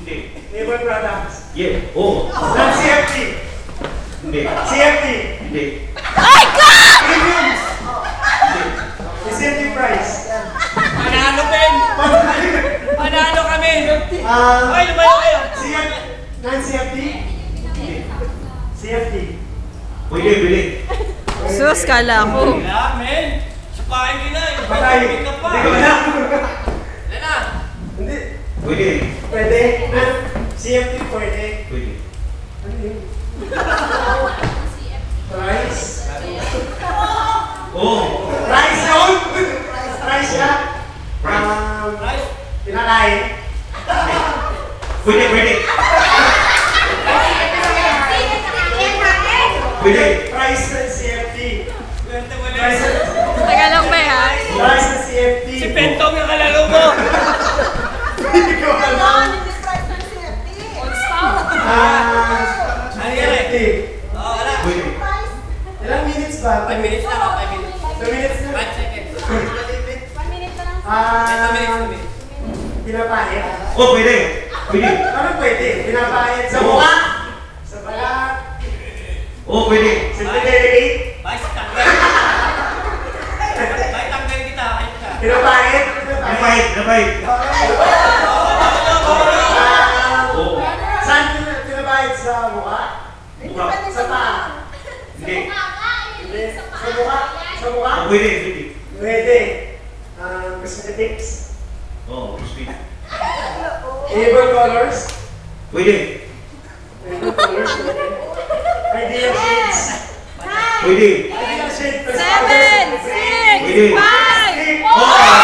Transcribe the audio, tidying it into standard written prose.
Hindi. Naval products. Yeah. Oo. Non-CFT. Hindi. CFT. Hindi. Ay, God! Premiums. Hindi. Incentive price. Panalo, Ben! Panalo kami! Ay, lumayo kayo! Non-CFT. CFT. Pwede, pwede. Sus, kala ko. Kaya, men! Supahin kita eh! Patay. Pagpapit ka pa! Hindi ko na. Yan na! Hindi. Pwede. Pwede. CFT pwede. Pwede. Ano yun? Price. Oo. Price yun? Price siya? Right? Pinakain. Pwede, pwede. Pwede. Price ng CFT. Swerte mo na Price yun. Taga lang ba ha? Price ng CFT. Si Pentong yung kalaro mo! Hindi ko alam. Ano yan eh? CFT. Oo, wala! Pwede. Ilang minutes ba? 5 minutes na ka, 5 minutes. 2 minutes na. 5 seconds. 2 minutes, 2 minutes. Pinapahit. Oh, pwede. Pwede. Ano pwede? Pinapahit sa mukha? Sa balat? Oh, pwede. Sa delegate? Bye, tanggal! Bye, tanggal kita, kahit ka. Pinapahit? Napahit, napahit. Oo. Saan pinapahit? Sa mukha? Mukha. Sa paa? Hindi. Hindi. Sa mukha? Sa mukha? Oh, pwede, pwede. Pwede. Cosmetics? Oo, gusto. Favorite colors? Pwede. Favorite colors? Ideal shades? Pwede. Ideal shade? 7, 6, Pwede. 5, Oh!